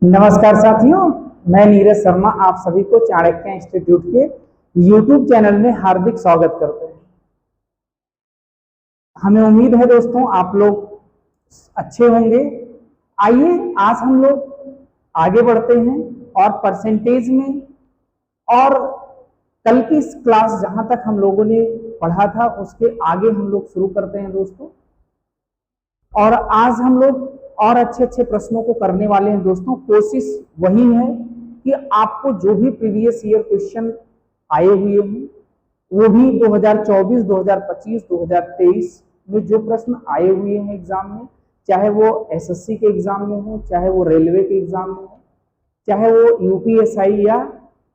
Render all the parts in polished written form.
नमस्कार साथियों, मैं नीरज शर्मा आप सभी को चाणक्य इंस्टीट्यूट के YouTube चैनल में हार्दिक स्वागत करते हैं। हमें उम्मीद है दोस्तों आप लोग अच्छे होंगे। आइए आज हम लोग आगे बढ़ते हैं और परसेंटेज में और कल की इस क्लास जहां तक हम लोगों ने पढ़ा था उसके आगे हम लोग शुरू करते हैं दोस्तों। और आज हम लोग और अच्छे अच्छे प्रश्नों को करने वाले हैं दोस्तों। कोशिश वही है कि आपको जो भी प्रीवियस ईयर क्वेश्चन आए हुए हैं वो भी 2024, 2025, 2023 में जो प्रश्न आए हुए हैं एग्जाम में, चाहे वो एसएससी के एग्जाम में हो, चाहे वो रेलवे के एग्जाम में हो, चाहे वो यूपीएसआई या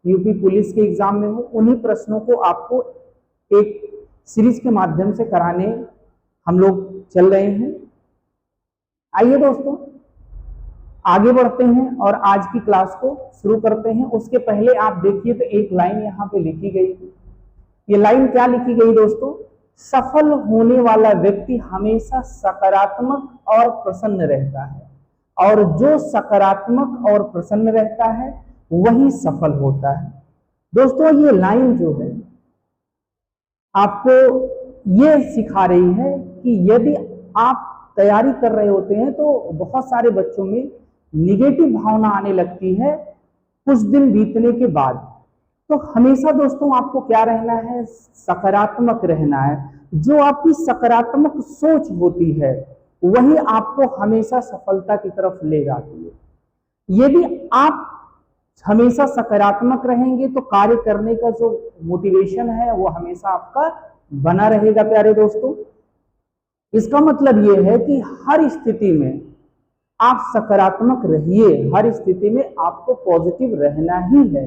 यूपी पुलिस के एग्जाम में हो, उन्हीं प्रश्नों को आपको एक सीरीज के माध्यम से कराने हम लोग चल रहे हैं। आइए दोस्तों आगे बढ़ते हैं और आज की क्लास को शुरू करते हैं। उसके पहले आप देखिए तो एक लाइन यहाँ पे लिखी गई है। ये लाइन क्या लिखी गई दोस्तों? सफल होने वाला व्यक्ति हमेशा सकारात्मक और प्रसन्न रहता है, और जो सकारात्मक और प्रसन्न रहता है वही सफल होता है। दोस्तों ये लाइन जो है आपको ये सिखा रही है कि यदि आप तैयारी कर रहे होते हैं तो बहुत सारे बच्चों में निगेटिव भावना आने लगती है कुछ दिन बीतने के बाद। तो हमेशा दोस्तों आपको क्या रहना है? सकारात्मक रहना है। जो आपकी सकारात्मक सोच होती है वही आपको हमेशा सफलता की तरफ ले जाती है। यदि आप हमेशा सकारात्मक रहेंगे तो कार्य करने का जो मोटिवेशन है वो हमेशा आपका बना रहेगा। प्यारे दोस्तों, इसका मतलब ये है कि हर स्थिति में आप सकारात्मक रहिए, हर स्थिति में आपको पॉजिटिव रहना ही है।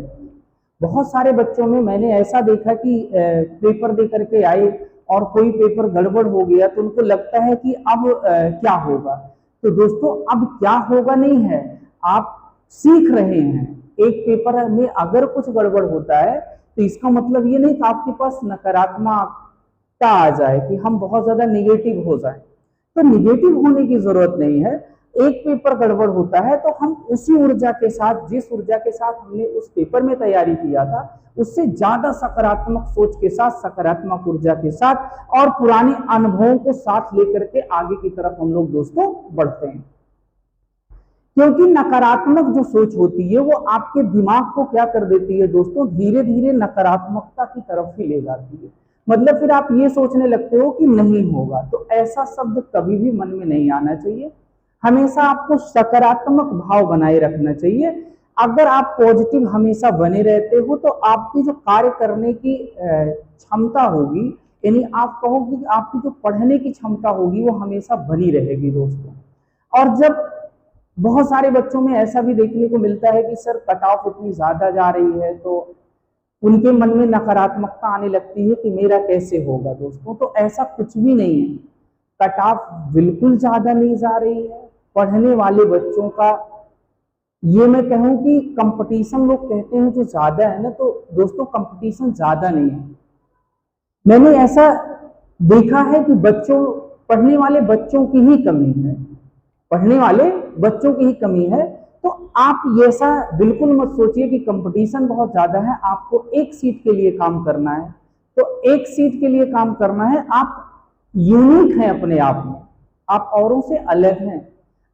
बहुत सारे बच्चों में मैंने ऐसा देखा कि पेपर दे करके आए और कोई पेपर गड़बड़ हो गया तो उनको लगता है कि अब क्या होगा। तो दोस्तों अब क्या होगा नहीं है, आप सीख रहे हैं। एक पेपर में अगर कुछ गड़बड़ होता है तो इसका मतलब ये नहीं कि आपके पास नकारात्मक आ जाए, कि हम बहुत ज्यादा निगेटिव हो जाए। तो निगेटिव होने की जरूरत नहीं है। एक पेपर गड़बड़ होता है तो हम उसी ऊर्जा के साथ, जिस ऊर्जा के साथ हमने उस पेपर में तैयारी किया था, उससे ज्यादा सकारात्मक सोच के साथ, सकारात्मक ऊर्जा के साथ और पुराने अनुभवों को साथ लेकर के आगे की तरफ हम लोग दोस्तों बढ़ते हैं। क्योंकि नकारात्मक जो सोच होती है वो आपके दिमाग को क्या कर देती है दोस्तों? धीरे धीरे नकारात्मकता की तरफ ही ले जाती है। मतलब फिर आप ये सोचने लगते हो कि नहीं होगा। तो ऐसा शब्द कभी भी मन में नहीं आना चाहिए। हमेशा आपको सकारात्मक भाव बनाए रखना चाहिए। अगर आप पॉजिटिव हमेशा बने रहते हो तो आपकी जो कार्य करने की क्षमता होगी, यानी आप कहोगे कि आपकी जो पढ़ने की क्षमता होगी वो हमेशा बनी रहेगी दोस्तों। और जब बहुत सारे बच्चों में ऐसा भी देखने को मिलता है कि सर कट ऑफ इतनी ज्यादा जा रही है, तो उनके मन में नकारात्मकता आने लगती है कि मेरा कैसे होगा दोस्तों। तो ऐसा कुछ भी नहीं है, कट ऑफ बिल्कुल ज्यादा नहीं जा रही है। पढ़ने वाले बच्चों का ये मैं कहूं कि कंपटीशन लोग कहते हैं जो ज्यादा है ना, तो दोस्तों कंपटीशन ज्यादा नहीं है। मैंने ऐसा देखा है कि बच्चों, पढ़ने वाले बच्चों की ही कमी है, पढ़ने वाले बच्चों की ही कमी है। तो आप ऐसा बिल्कुल मत सोचिए कि कंपटीशन बहुत ज्यादा है। आपको एक सीट के लिए काम करना है, तो एक सीट के लिए काम करना है। आप यूनिक हैं अपने आप में, आप औरों से अलग हैं।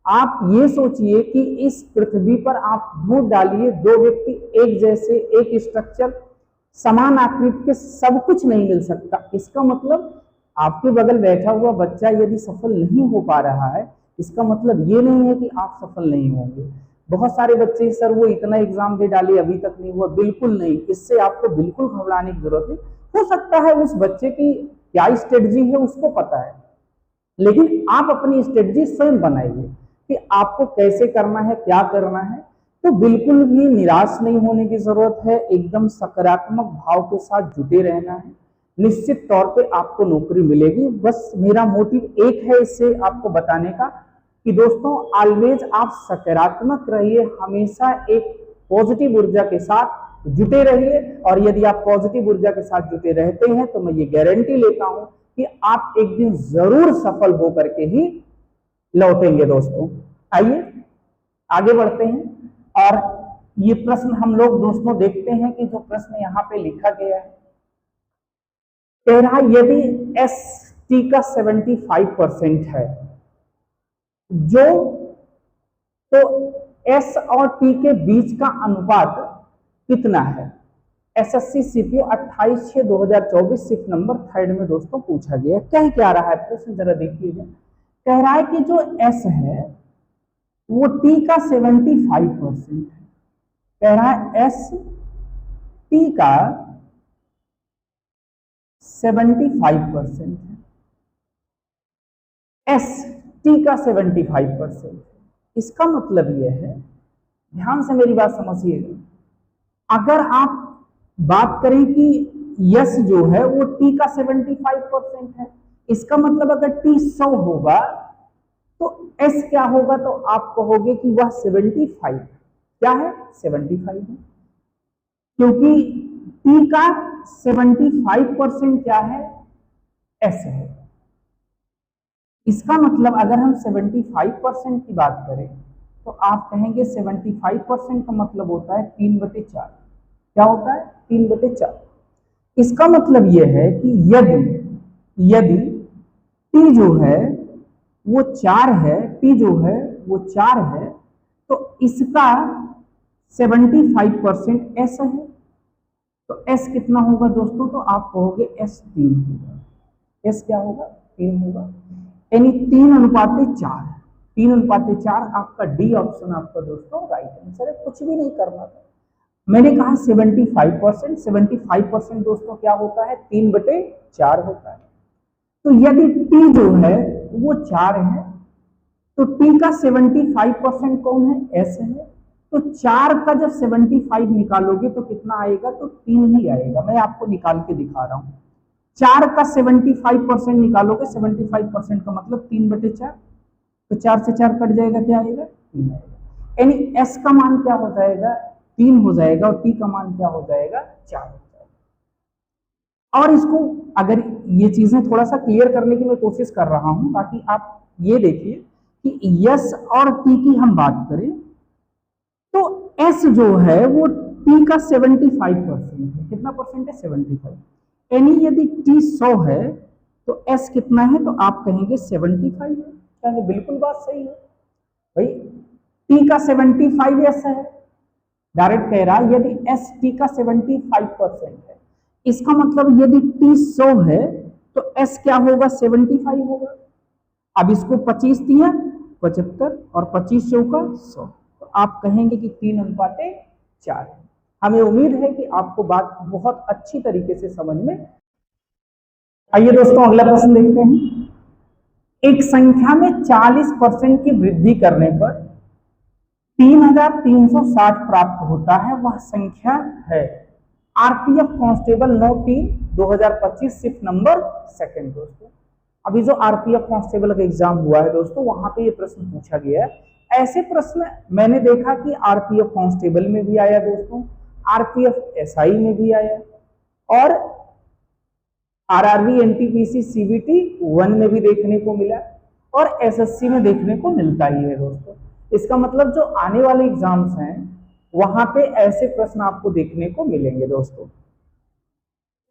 आप ये सोचिए कि इस पृथ्वी पर आप ढूंढ डालिए, दो व्यक्ति एक जैसे, एक स्ट्रक्चर, समान आकृति के, सब कुछ नहीं मिल सकता। इसका मतलब आपके बगल बैठा हुआ बच्चा यदि सफल नहीं हो पा रहा है, इसका मतलब ये नहीं है कि आप सफल नहीं होंगे। बहुत सारे बच्चे सर वो इतना एग्जाम दे डाले अभी तक नहीं हुआ, बिल्कुल नहीं। इससे आपको बिल्कुल घबराने की जरूरत नहीं। हो सकता है उस बच्चे की क्या स्ट्रेटजी है उसको पता है, लेकिन आप अपनी स्ट्रेटजी स्वयं बनाइए कि आपको कैसे करना है, क्या करना है। तो बिल्कुल भी निराश नहीं होने की जरूरत है, एकदम सकारात्मक भाव के साथ जुटे रहना है। निश्चित तौर पे आपको नौकरी मिलेगी। बस मेरा मोटिव एक है इससे आपको बताने का कि दोस्तों ऑलवेज आप सकारात्मक रहिए, हमेशा एक पॉजिटिव ऊर्जा के साथ जुटे रहिए। और यदि आप पॉजिटिव ऊर्जा के साथ जुटे रहते हैं तो मैं ये गारंटी लेता हूं कि आप एक दिन जरूर सफल होकर के ही लौटेंगे दोस्तों। आइए आगे बढ़ते हैं। और ये प्रश्न हम लोग दोस्तों देखते हैं कि जो प्रश्न यहाँ पे लिखा गया है, कह रहा यदि एस टी का 75% है, जो तो एस और टी के बीच का अनुपात कितना है। एसएससी सीपीओ 28/6/2024 सिर्फ नंबर 3 में दोस्तों पूछा गया। कह क्या रहा है प्रश्न, जरा देखिएगा। कह रहा है कि जो एस है वो टी का 75% है। कह रहा है एस टी का 75% है, एस टी का 75%। इसका मतलब यह है, ध्यान से मेरी बात समझिएगा, अगर आप बात करें कि यस जो है वो टी का 75% है, इसका मतलब अगर टी 100 होगा तो एस क्या होगा, तो आप कहोगे कि वह 75 क्या है, 75 है, क्योंकि टी का 75% क्या है, एस है। इसका मतलब अगर हम 75% की बात करें तो आप कहेंगे 75% का मतलब होता है 3/4। क्या होता है, 3/4। इसका मतलब यह है कि यदि टी जो है वो 4 है, टी जो है वो 4 है, तो इसका 75% एस है। तो एस कितना होगा दोस्तों, तो आप कहोगे एस 3 होगा। एस क्या होगा, 3 होगा, यानी 3/4। 3/4 आपका डी ऑप्शन आपका दोस्तों राइट आंसर है। कुछ भी नहीं करना था। मैंने कहा 75%, 75% दोस्तों क्या होता है, 3/4 होता है। तो यदि टी जो है वो 4 है तो टी का 75% कौन है, एस है। तो 4 का जब 75 निकालोगे तो कितना आएगा, तो 3 ही आएगा। मैं आपको निकाल के दिखा रहा हूं। 4 का 75% निकालोगे, 75% का मतलब 3/4, तो 4 से 4 कट जाएगा, क्या आएगा, 3 आएगा। यानी एस का मान क्या हो जाएगा, 3 हो जाएगा, और टी का मान क्या हो जाएगा, 4 हो जाएगा। और इसको अगर ये चीजें थोड़ा सा क्लियर करने की मैं कोशिश कर रहा हूं, ताकि आप ये देखिए कि यस और टी की हम बात करें तो एस जो है वो टी का 75% है। कितना परसेंट है, 75। यानी यदि टी 100 है तो एस कितना है, तो आप कहेंगे 75 है। कहेंगे बिल्कुल बात सही है भाई, टी का 75 एस है। डायरेक्ट कह रहा है यदि एस टी का 75% है, इसका मतलब यदि टी 100 है तो एस क्या होगा, 75 होगा। अब इसको 25 दिया 75 और 25 चौका 100, तो आप कहेंगे कि 3/4। हमें उम्मीद है कि आपको बात बहुत अच्छी तरीके से समझ में। आइए दोस्तों अगला प्रश्न देखते हैं। एक संख्या में 40% की वृद्धि करने पर 3360 प्राप्त होता है, वह संख्या है। आरपीएफ कांस्टेबल 9/3/2025 सिर्फ नंबर 2 दोस्तों। अभी जो आरपीएफ कांस्टेबल का एग्जाम हुआ है दोस्तों, वहां पे ये प्रश्न पूछा गया है। ऐसे प्रश्न मैंने देखा कि आरपीएफ कांस्टेबल में भी आया दोस्तों, आरपीएफ एसआई में भी आया, और आरआरबी एनटीपीसी सीबीटी 1 में भी देखने को मिला, और एसएससी में देखने को मिलता ही है दोस्तों। इसका मतलब जो आने वाले एग्जाम्स हैं वहां पे ऐसे प्रश्न आपको देखने को मिलेंगे दोस्तों।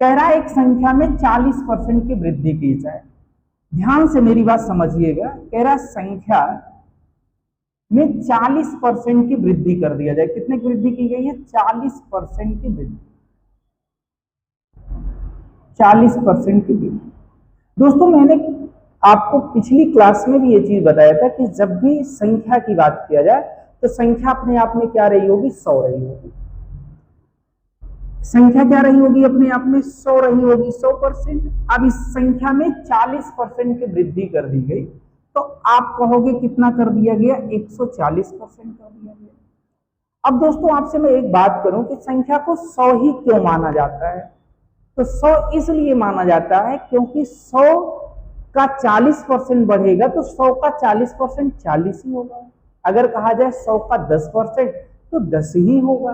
कह रहा है एक संख्या में 40% की वृद्धि की जाए। ध्यान से मेरी बात समझिएगा। कह रहा संख्या में 40% की वृद्धि कर दिया जाए। कितने की वृद्धि की गई है, 40% की वृद्धि। 40% की वृद्धि दोस्तों, मैंने आपको पिछली क्लास में भी ये चीज बताया था कि जब भी संख्या की बात किया जाए तो संख्या अपने आप में क्या रही होगी, 100 रही होगी। संख्या क्या रही होगी, अपने आप में 100 रही होगी, 100%। अब इस संख्या में 40% की वृद्धि कर दी गई तो आप कहोगे कितना कर दिया गया, 140% कर दिया गया। अब दोस्तों आपसे मैं एक बात करूं कि संख्या को 100 ही क्यों माना जाता है, तो 100 इसलिए माना जाता है क्योंकि 100 का 40% बढ़ेगा तो 100 का 40% 40 ही होगा। अगर कहा जाए 100 का 10% तो 10 ही होगा।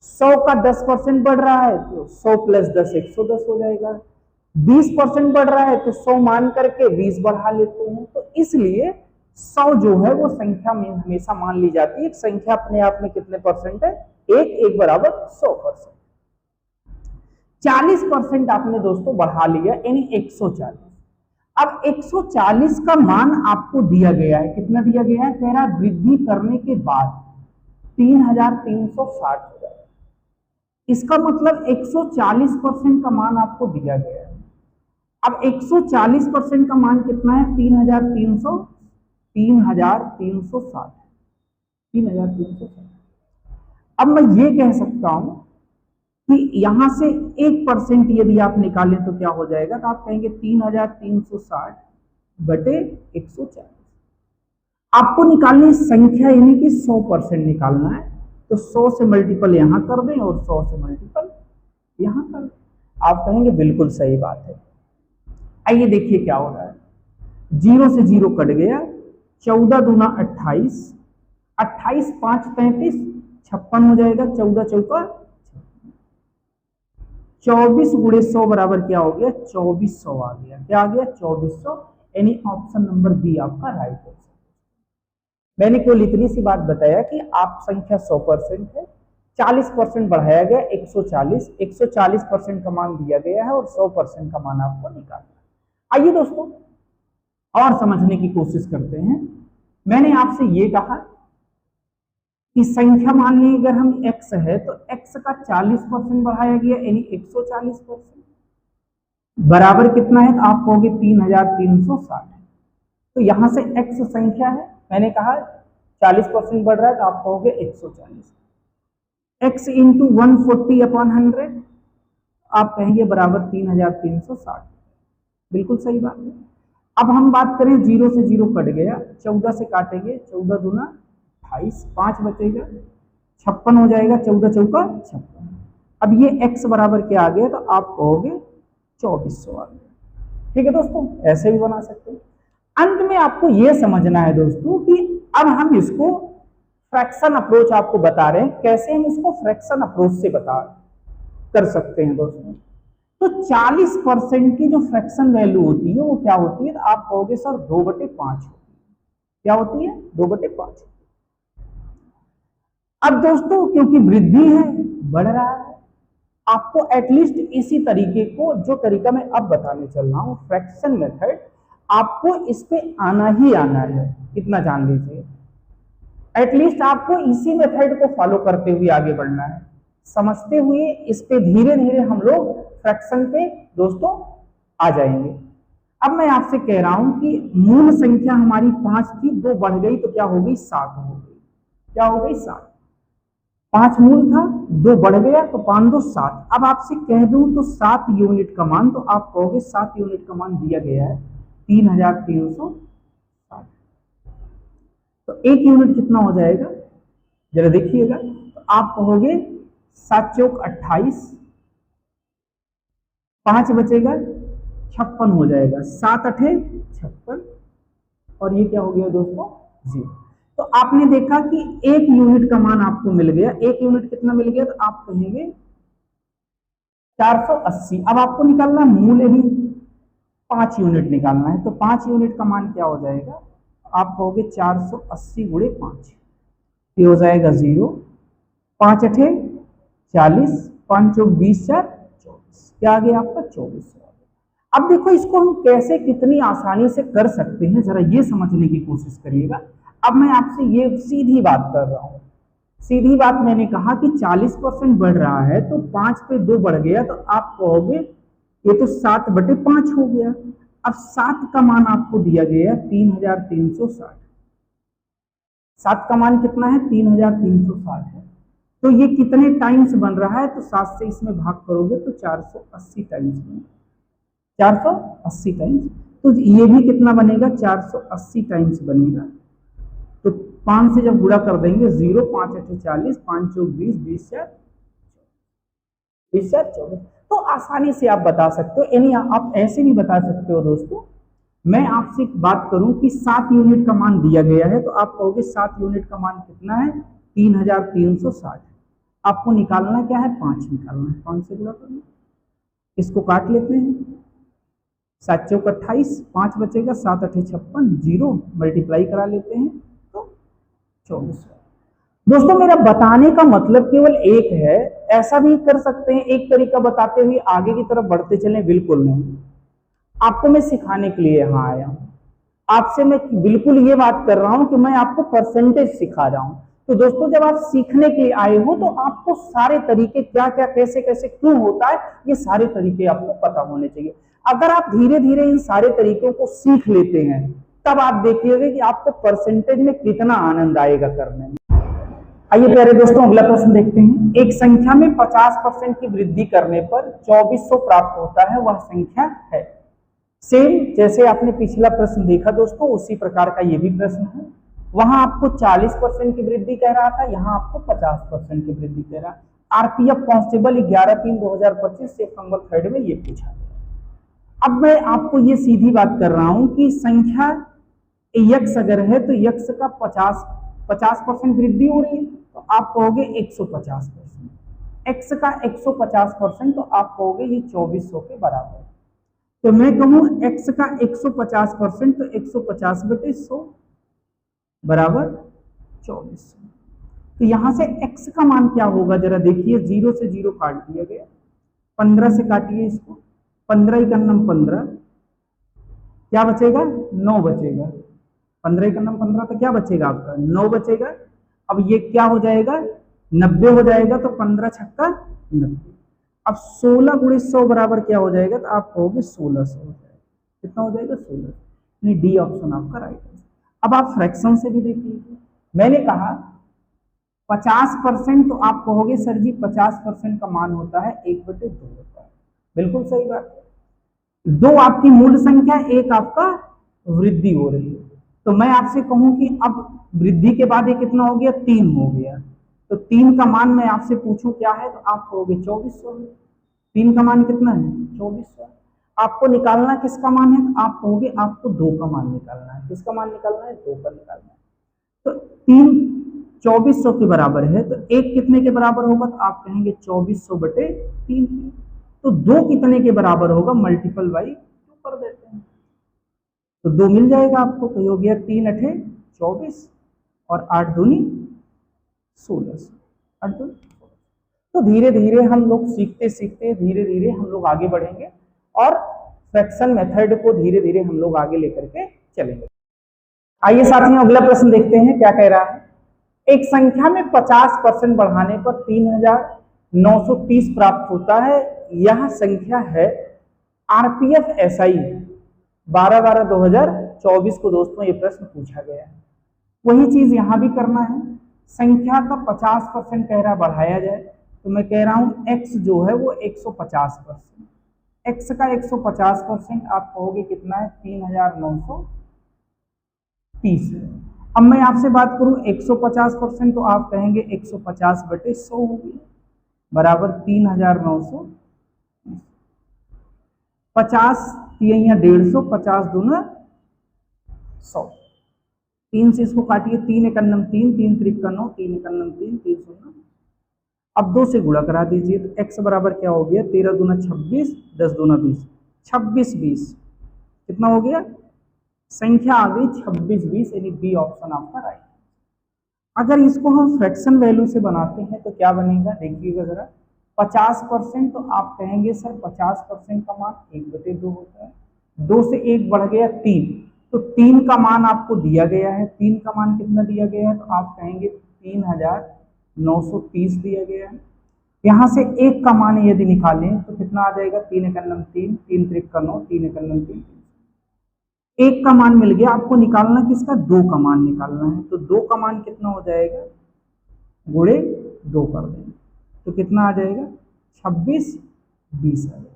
100 का 10% बढ़ रहा है तो 100 + 10 110 हो जाएगा। 20% बढ़ रहा है तो 100 मान करके 20 बढ़ा लेते हैं। तो इसलिए 100 जो है वो संख्या में हमेशा मान ली जाती है। एक संख्या अपने आप में कितने परसेंट है? एक बराबर 100%। 40% आपने दोस्तों बढ़ा लिया, यानी 140। अब 140 का मान आपको दिया गया है, कितना दिया गया है? कह रहा वृद्धि करने के बाद 3360 हो जाएगा। इसका मतलब 140% का मान आपको दिया गया है। अब 140% का मान कितना है? 3360। 3360। अब मैं ये कह सकता हूं कि यहां से 1% यदि आप निकालें तो क्या हो जाएगा? तो आप कहेंगे 3360 बटे 140। आपको निकालनी संख्या, यानी कि 100% निकालना है। तो 100 से मल्टीपल यहां कर दें और 100 से मल्टीपल यहां कर दें। आप कहेंगे बिल्कुल सही बात है। आइए देखिए क्या हो रहा है। 0 से 0 कट गया, 14 दूना 28, 28 5 35, 56 हो जाएगा। 14 चौका 24 गुणे 100 बराबर क्या हो गया? 2400 आ गया। क्या आ गया? 2400। यानी ऑप्शन नंबर बी आपका राइट है। मैंने केवल इतनी सी बात बताया कि आप संख्या 100% है, 40% बढ़ाया गया 140, 140% का मान दिया गया है और 100% का मान आपको निकालना। आइए दोस्तों और समझने की कोशिश करते हैं। मैंने आपसे ये कहा कि संख्या मान ली अगर हम x है तो x का 40% बढ़ाया गया, यानी 140%। बराबर कितना है? तो आप कहोगे 3360। तो यहां से x संख्या है, मैंने कहा 40% बढ़ रहा है तो आप कहोगे 140। x इंटू 140/100 आप कहेंगे बराबर 3360। बिल्कुल सही बात है। अब हम बात करें 0 से 0 कट गया, 14 से काटेंगे, 14 दूना 28, 5 बचेगा, 56 हो जाएगा। 14 चौका 56। अब ये x बराबर क्या आ गया? तो आप कहोगे 2400 आ गया। ठीक है दोस्तों, ऐसे भी बना सकते हैं। अंत में आपको यह समझना है दोस्तों कि अब हम इसको फ्रैक्शन अप्रोच आपको बता रहे हैं, कैसे हम इसको फ्रैक्शन अप्रोच से कर सकते हैं दोस्तों। तो 40% की जो फ्रैक्शन वैल्यू होती है वो क्या होती है? तो आप कहोगे सर 2/5 होती है। क्या होती है? 2/5। अब दोस्तों क्योंकि वृद्धि है, बढ़ रहा है, आपको एटलीस्ट इसी तरीके को, जो तरीका मैं अब बताने चल रहा हूं फ्रैक्शन मेथड, आपको इस पे आना ही आना है। इतना जान लीजिए, एटलीस्ट आपको इसी मेथड को फॉलो करते हुए आगे बढ़ना है, समझते हुए इस पे धीरे धीरे हम लोग फ्रैक्शन पे दोस्तों आ जाएंगे। अब मैं आपसे कह रहा हूं कि मूल संख्या हमारी 5 थी, 2 बढ़ गई तो क्या हो गई? 7 हो गई। क्या हो गई? 7। 5 मूल था, 2 बढ़ गया तो 5 2 7। अब आपसे कह दूं तो 7 यूनिट का मान, तो आप कहोगे 7 यूनिट का मान दिया गया है 3360। तो 1 यूनिट कितना हो जाएगा जरा देखिएगा। तो आप कहोगे 7 चौक 28, 5 बचेगा, 56 हो जाएगा। 7 8 56 और ये क्या हो गया दोस्तों? 0। तो आपने देखा कि 1 यूनिट का मान आपको मिल गया। 1 यूनिट कितना मिल गया? तो आप कहेंगे 480। अब आपको निकालना मूल्य भी 5 यूनिट निकालना है। तो 5 यूनिट का मान क्या हो जाएगा? आप कहोगे 480 गुणे 5, ये हो जाएगा 0। 5 8 40, 5 चौक 20, 4 24। क्या आ गया आपका? 2400। अब देखो इसको हम कैसे कितनी आसानी से कर सकते हैं, जरा ये समझने की कोशिश करिएगा। अब मैं आपसे ये सीधी बात कर रहा हूं, सीधी बात मैंने कहा कि 40% बढ़ रहा है तो 5 पे 2 बढ़ गया, तो आप कहोगे ये तो 7/5 हो गया। अब 7 का मान आपको दिया गया 3360। 7 का मान कितना है? 3360 है। तो ये कितने टाइम्स बन रहा है? तो 7 से इसमें भाग करोगे तो 480 टाइम्स बनेगा। 480 टाइम्स। तो ये भी कितना बनेगा? 480 टाइम्स बनेगा। तो 5 से जब गुणा कर देंगे 0, 5 8 40, 5 चौक 20, 20 4 24। तो आसानी से आप बता सकते हो, यानी आप ऐसे भी बता सकते हो दोस्तों। मैं आपसे एक बात करूं कि 7 यूनिट का मान दिया गया है, तो आप कहोगे 7 यूनिट का मान कितना है? 3360। आपको निकालना क्या है? 5 निकालना है। 5 से गुणा करना, इसको काट लेते हैं। 7 चौक 28, 5 बचेगा, 7 8 56, 0 मल्टीप्लाई करा लेते हैं तो 24। दोस्तों मेरा बताने का मतलब केवल एक है, ऐसा भी कर सकते हैं एक तरीका बताते हुए आगे की तरफ बढ़ते चले, बिल्कुल नहीं, आपको मैं सिखाने के लिए यहाँ आया हूँ। आपसे मैं बिल्कुल ये बात कर रहा हूं कि मैं आपको परसेंटेज सिखा रहा हूं। तो दोस्तों जब आप सीखने के लिए आए हो तो आपको सारे तरीके क्या क्या कैसे कैसे क्यों होता है ये सारे तरीके आपको पता होने चाहिए। अगर आप धीरे धीरे इन सारे तरीकों को सीख लेते हैं तब आप देखिएगा कि आपको परसेंटेज में कितना आनंद आएगा करने में। आइए प्यारे दोस्तों अगला प्रश्न देखते हैं। एक संख्या में 50% की वृद्धि करने पर 2400 प्राप्त होता है, वह संख्या है। सेम जैसे आपने पिछला प्रश्न देखा दोस्तों उसी प्रकार का ये भी प्रश्न है। वहां आपको 40% की वृद्धि कह रहा था, यहाँ आपको 50% की वृद्धि कह रहा है। आरपीएफ कांस्टेबल 11/3/2025 सितंबर 3 में ये पूछा गया। अब मैं आपको ये सीधी बात कर रहा हूं कि संख्या यक्स अगर है तो यक्स का 50% वृद्धि हो रही है तो आप कहोगे 150%, एक्स का 150% तो आप कहोगे ये 2400 के बराबर। तो मैं कहूं x का 150% तो 150/100 बराबर 2400। तो यहां से x का मान क्या होगा जरा देखिए, 0 से 0 काट दिया गया, 15 से काटिए इसको, 15 × 15 क्या बचेगा 9 बचेगा, 15 × 15 तो क्या बचेगा आपका 9 बचेगा। अब ये क्या हो जाएगा 90 हो जाएगा, तो 15 छक्का 90। अब 16 × 100 बराबर क्या हो जाएगा, तो आप कहोगे 1600 हो जाएगा। कितना हो जाएगा 1600, नहीं डी ऑप्शन आपका राइट है। अब आप फ्रैक्शन से भी देख लीजिए, मैंने कहा 50% तो आप कहोगे सर जी 50% का मान होता है 1/2 होता है, बिल्कुल सही बात है। 2 आपकी मूल संख्या, 1 आपका वृद्धि हो रही है। तो मैं आपसे कहूं कि अब वृद्धि के बाद ये कितना हो गया 3 हो गया, तो 3 का मान मैं आपसे पूछूं क्या है तो आप कहोगे 2400 है। 3 का मान कितना है 2400। आपको निकालना किसका मान है तो आप कहोगे आपको 2 का मान निकालना है। किसका मान निकालना है 2 का निकालना है। तो 3 2400 के बराबर है तो 1 कितने के बराबर होगा तो आप कहेंगे 2400/3। तो 2 कितने के बराबर होगा मल्टीपल बाई 2 कर देते हैं तो 2 मिल जाएगा आपको। तो हो गया 3 8 24 और 8 दूनी 1600। तो धीरे धीरे हम लोग सीखते सीखते धीरे धीरे हम लोग आगे बढ़ेंगे और फ्रैक्शन मेथड को धीरे धीरे हम लोग आगे लेकर के चलेंगे। आइए साथियों अगला प्रश्न देखते हैं क्या कह रहा है। एक संख्या में 50% बढ़ाने पर 3930 प्राप्त होता है, यह संख्या है। आरपीएफ एसआई 12/12/2024 को दोस्तों ये प्रश्न पूछा गया है। वही चीज यहां भी करना है, संख्या का 50% कह रहा बढ़ाया जाए तो मैं कह रहा हूं x जो है वो 150%, x का 150% आप कहोगे कितना है 3930 है। अब मैं आपसे बात करूं 150% तो आप कहेंगे 150/100 होगी बराबर 3930। 50 या 150, 50 दूना 100। 3 से इसको काटिए, 3 × 9 3, 3 × 3 9, 3 × 9 3, 3 0। अब 2 से गुणा करा दीजिए तो x बराबर क्या हो गया 13 दूना 26, 10 दूना 20, 26 20 कितना हो गया संख्या आ गई 26 20, यानी बी ऑप्शन आपका राइट। अगर इसको हम फ्रैक्शन वैल्यू से बनाते हैं तो क्या बनेगा देखिएगा जरा। 50% तो आप कहेंगे सर 50% का मान 1/2 होता है, 2 से 1 बढ़ गया 3, तो 3 का मान आपको दिया गया है। 3 का मान कितना दिया गया है तो आप कहेंगे 3930 दिया गया है। यहाँ से 1 का मान यदि निकालें तो कितना आ जाएगा 3 × 9 3, 3 × 3 9, 3 × 9 3। 1 का मान मिल गया, आपको निकालना किसका 2 का मान निकालना है। तो 2 का मान कितना हो जाएगा गुणे 2 कर देंगे तो कितना आ जाएगा 26 20 आ जाएगा।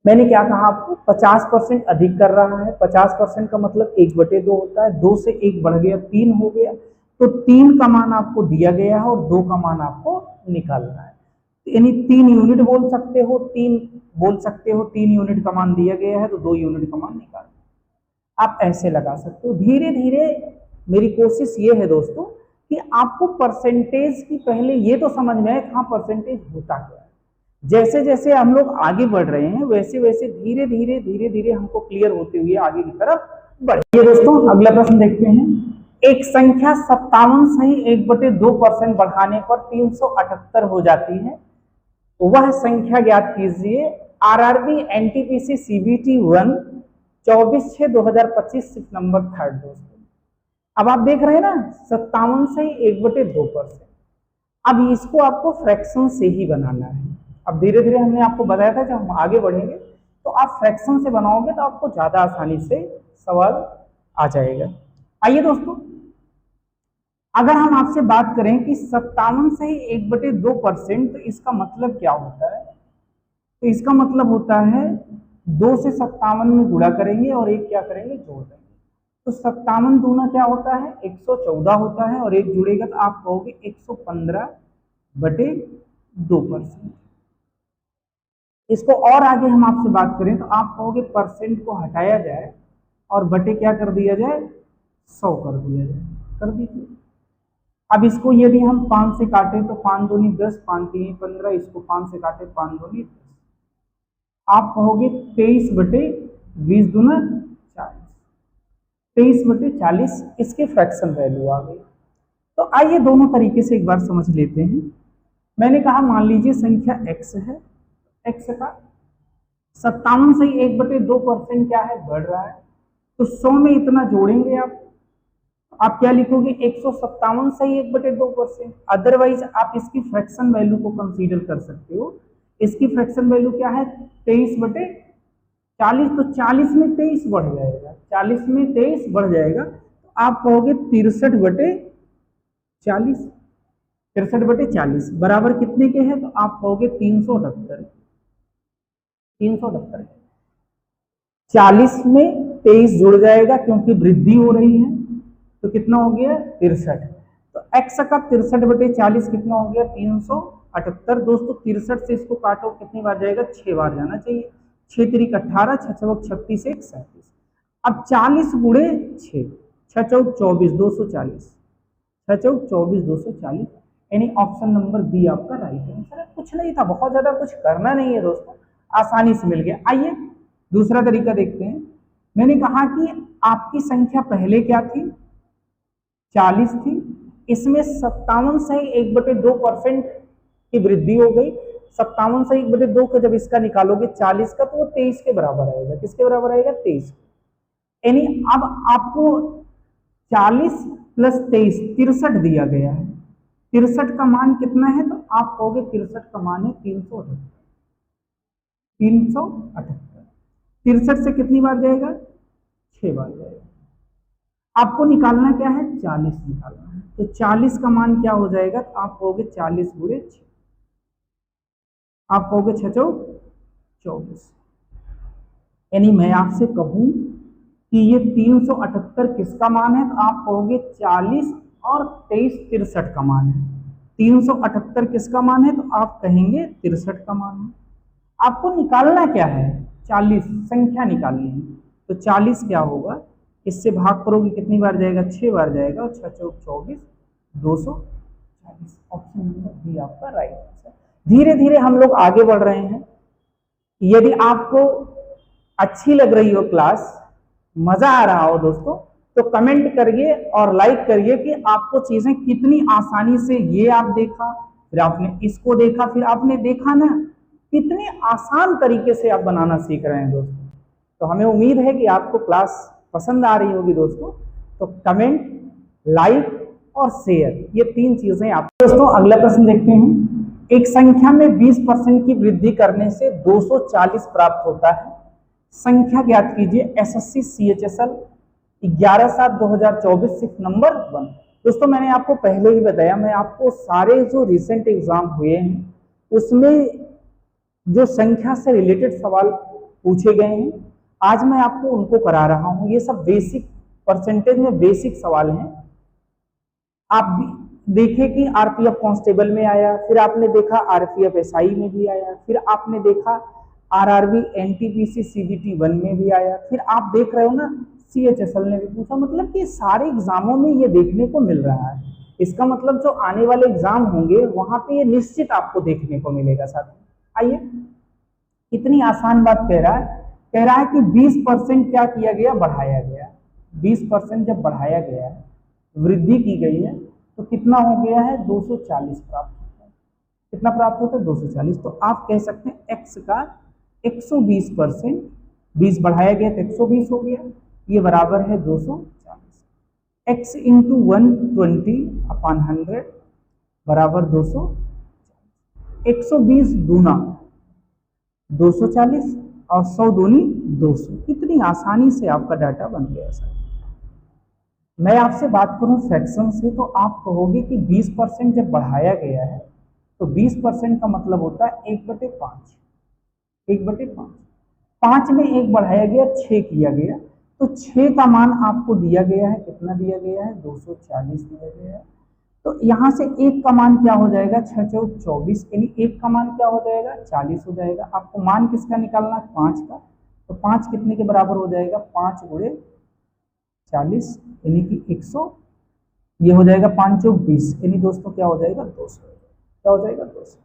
मैंने क्या कहा आपको 50% अधिक कर रहा है, 50% का मतलब 1/2 होता है। 2 से 1 बढ़ गया 3 हो गया, तो 3 का मान आपको दिया गया है और 2 का मान आपको निकालना है। यानी 3 यूनिट बोल सकते हो, 3 बोल सकते हो, 3 यूनिट का मान दिया गया है तो 2 यूनिट का मान निकाल आप ऐसे लगा सकते हो। धीरे धीरे मेरी कोशिश ये है दोस्तों कि आपको परसेंटेज की पहले ये तो समझ में आए हाँ परसेंटेज होता क्या है, जैसे जैसे हम लोग आगे बढ़ रहे हैं वैसे वैसे धीरे धीरे धीरे धीरे हमको क्लियर होते हुए आगे की तरफ बढ़िए। दोस्तों अगला प्रश्न देखते हैं। एक संख्या 57 सही 1/2% बढ़ाने पर 378 हो जाती है, वह संख्या ज्ञात कीजिए। आरआरबी एनटीपीसी सीबीटी 1 24/6/2025 सिर्फ नंबर 3 दोस्तों। अब आप देख रहे हैं ना 57 से 1/2%। अब इसको आपको फ्रैक्शन से ही बनाना है। अब धीरे धीरे हमने आपको बताया था जब हम आगे बढ़ेंगे तो आप फ्रैक्शन से बनाओगे तो आपको ज्यादा आसानी से सवाल आ जाएगा। आइए दोस्तों, अगर हम आपसे बात करें कि 57 से 1/2%, तो इसका मतलब क्या होता है? तो इसका मतलब होता है 2 से 57 में गुणा करेंगे और एक क्या करेंगे, जोड़ देंगे। तो 57 दूना क्या होता है, 114 होता है, और एक जुड़ेगा तो आप कहोगे 115/2%। इसको और आगे हम आपसे बात करें तो आप कहोगे परसेंट को हटाया जाए और बटे क्या कर दिया जाए, 100 कर दिया जाए। कर दीजिए। अब इसको यदि हम 5 से काटे तो 5 दूनी 10, 5 तीन 15, इसको 5 से काटे 5 दूनी 10, आप कहोगे 23/20 दूना 40, 23/40 इसके फ्रैक्शन वैल्यू आ गई। तो आइए दोनों तरीके से एक बार समझ लेते हैं। मैंने कहा मान लीजिए संख्या x है, x का 57 से 1/2% क्या है, बढ़ रहा है। तो 100 में इतना जोड़ेंगे आप क्या लिखोगे, 157 से 1/2%। अदरवाइज आप इसकी फ्रैक्शन वैल्यू को कंसीडर कर सकते हो। इसकी फ्रैक्शन वैल्यू क्या है, 23/40। तो 40 में 23 बढ़ जाएगा, 40 में 23 बढ़ जाएगा, तो आप कहोगे 63/40। 63/40 बराबर कितने के हैं, तो आप कहोगे 378। 378 40 में 23 जुड़ जाएगा क्योंकि वृद्धि हो रही है, तो कितना हो गया 63। तो x का 63/40 कितना हो गया, 378। दोस्तों 63 से इसको काटो कितनी बार जाएगा, 6 बार जाना चाहिए। 6 3 18, 6 चौक 36, 1 37। अब 40 गुणे 6, 6 चौक 24, 240, 6 चौक 24, 240, यानी ऑप्शन नंबर बी आपका राइट आंसर है। कुछ नहीं था, बहुत ज्यादा कुछ करना नहीं है दोस्तों, आसानी से मिल गया। आइए दूसरा तरीका देखते हैं। मैंने कहा कि आपकी संख्या पहले क्या थी, 40 थी, इसमें 57 से 1/2% की वृद्धि हो गई। 57 से 1/2 का जब इसका निकालोगे 40 का, तो वो 23 के बराबर आएगा। किसके बराबर आएगा, 23। यानी अब आपको 40 + 23 63 दिया गया है। 63 का मान कितना है, तो आप कहोगे 63 का मान है 378। 378 63 से कितनी बार जाएगा, 6 बार जाएगा। आपको निकालना क्या है, 40 निकालना है। तो 40 का मान क्या हो जाएगा, तो आप कहोगे 40 गुणे 6, आप कहोगे 6 चौक 24। यानी मैं आपसे कहूं कि ये 378 किसका मान है, तो आप कहोगे 40 और 23 63 का मान है। 378 किसका मान है, तो आप कहेंगे 63 का मान है। आपको निकालना क्या है, 40 संख्या निकालनी है। तो 40 क्या होगा, इससे भाग करोगे कितनी बार जाएगा, 6 बार जाएगा, और 6 चौक 24, 240। ऑप्शन नंबर बी आपका राइट आंसर। धीरे धीरे हम लोग आगे बढ़ रहे हैं। यदि आपको अच्छी लग रही हो क्लास, मजा आ रहा हो दोस्तों, तो कमेंट करिए और लाइक करिए कि आपको चीजें कितनी आसानी से, ये आप देखा, फिर आपने इसको देखा, फिर आपने देखा ना, कितने आसान तरीके से आप बनाना सीख रहे हैं दोस्तों। तो हमें उम्मीद है कि आपको क्लास पसंद आ रही होगी दोस्तों। तो कमेंट, लाइक और शेयर, ये 3 चीजें आप। दोस्तों अगला प्रश्न देखते हैं। एक संख्या में 20% की वृद्धि करने से 240 प्राप्त होता है। संख्या ज्ञात कीजिए। एसएससी सीएचएसएल 11/7/2024 सिर्फ नंबर 1। दोस्तों मैंने आपको पहले ही बताया, मैं आपको सारे जो रिसेंट एग्जाम हुए हैं उसमें जो संख्या से रिलेटेड सवाल पूछे गए हैं, आज मैं आपको उनको करा रहा हूं। ये सब बेसिक परसेंटेज में बेसिक सवाल हैं। आप देखें कि आरपीएफ कांस्टेबल में आया, फिर आपने देखा आरपीएफ एसआई में भी आया, फिर आपने देखा आरआरबी एनटीपीसी सीबीटी 1 में भी आया, फिर आप देख रहे हो ना सीएचएसएल ने भी पूछा। मतलब कि सारे एग्जामों में ये देखने को मिल रहा है। इसका मतलब जो आने वाले एग्जाम होंगे वहां पे ये निश्चित आपको देखने को मिलेगा साथ। आइए, इतनी आसान बात कह रहा है कि 20% क्या किया गया, बढ़ाया गया। 20% जब बढ़ाया गया है, वृद्धि की गई है, तो कितना हो गया है, 240 प्राप्त होता है। कितना प्राप्त होता है, 240। तो आप कह सकते हैं x का 120%, 20 बढ़ाया गया तो 120 हो गया, ये बराबर है 240। x इंटू 120/100 बराबर 240। 120 दूना 240 और 100 दूनी 200। कितनी आसानी से आपका डाटा बन गया सर। मैं आपसे बात करूं फ्रैक्शन से, तो आप कहोगे कि 20% जब बढ़ाया गया है तो 20% का मतलब होता है 1/5। 1/5, 5 में 1 बढ़ाया गया, 6 किया गया, तो 6 का मान आपको दिया गया है। कितना दिया गया है, 240 दिया गया है। तो यहां से 1 का मान क्या हो जाएगा, 6 चौक 24, यानी 1 का मान क्या हो जाएगा, 40 हो जाएगा। आपको मान किसका निकालना है, 5 का। तो 5 कितने के बराबर हो जाएगा, 5 गुणे 40 यानी कि 100। ये हो जाएगा 5 चौक 20, यानी दोस्तों क्या हो जाएगा, 200। क्या हो जाएगा, 200।